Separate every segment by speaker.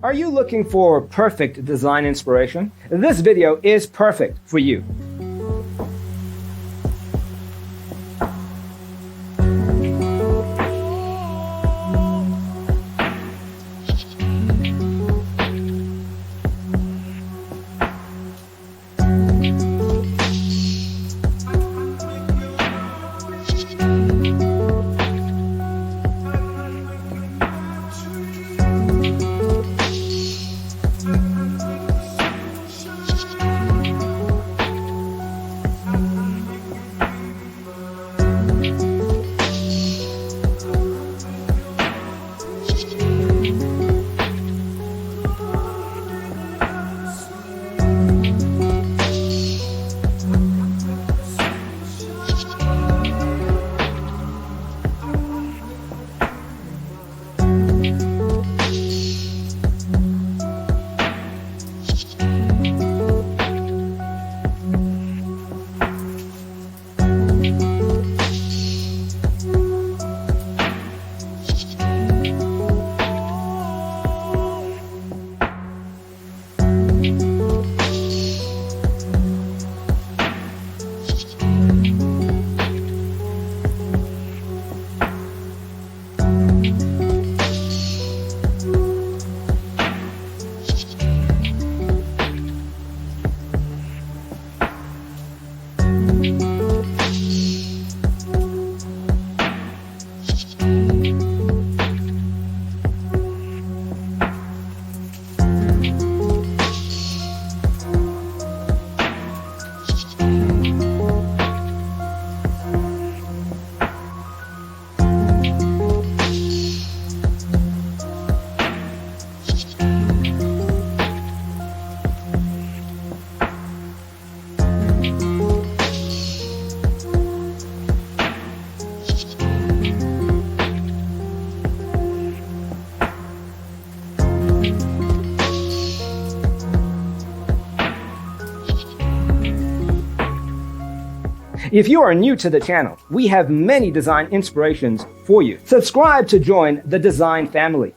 Speaker 1: Are you looking for perfect design inspiration? This video is perfect for you. If you are new to the channel, we have many design inspirations for you. Subscribe to join the design family.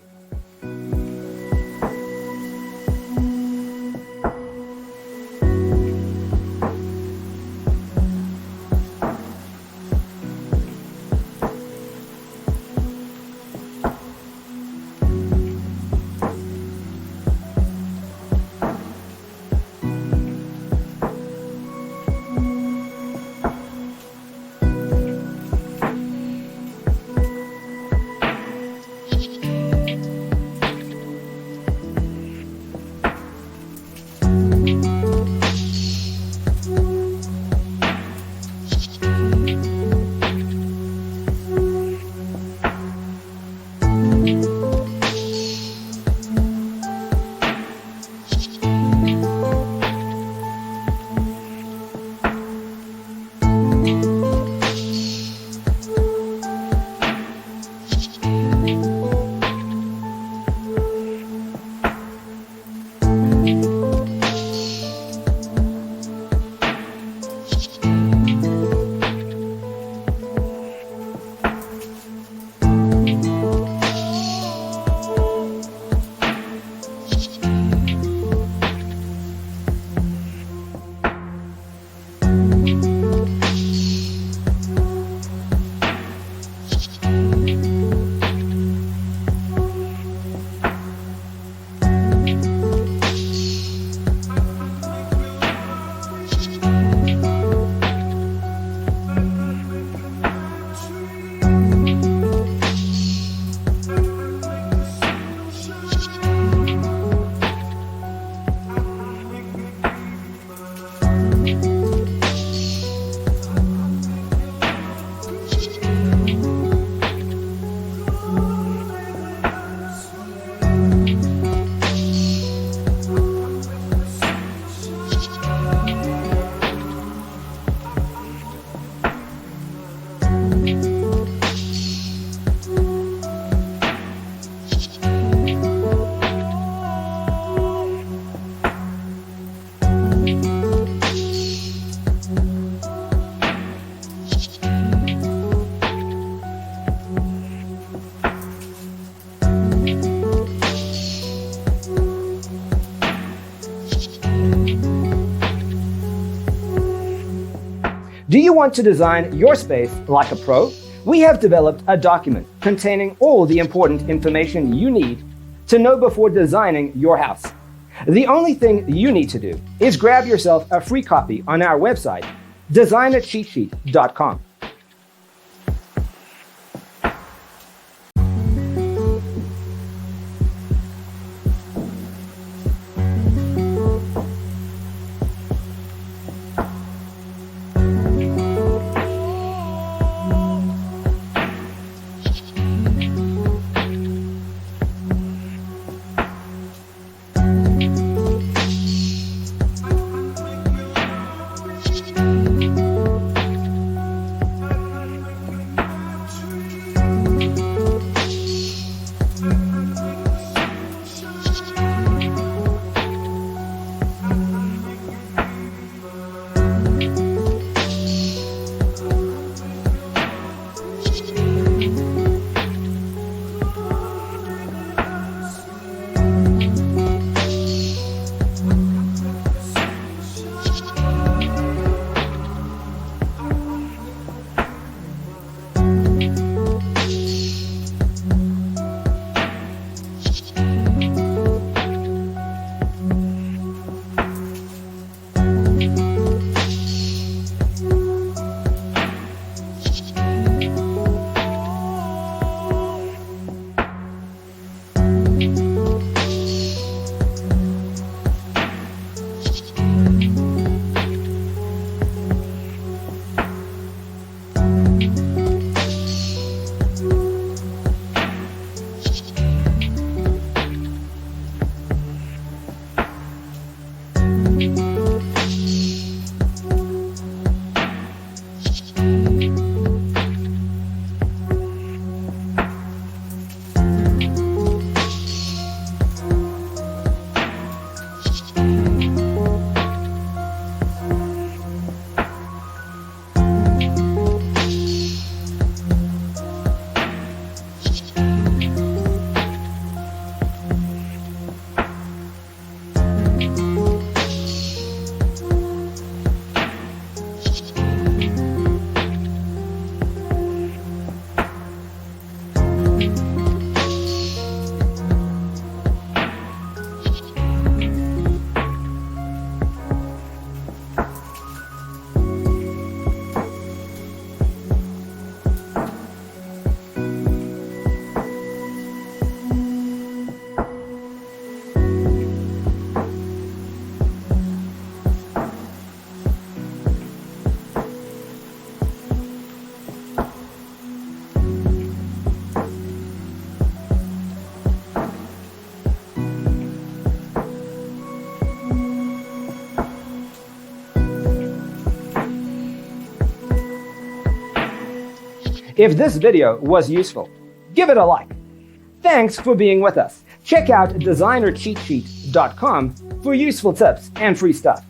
Speaker 1: Do you want to design your space like a pro? We have developed a document containing all the important information you need to know before designing your house. The only thing you need to do is grab yourself a free copy on our website, designercheatsheet.com. If this video was useful, give it a like. Thanks for being with us. Check out designercheatsheet.com for useful tips and free stuff.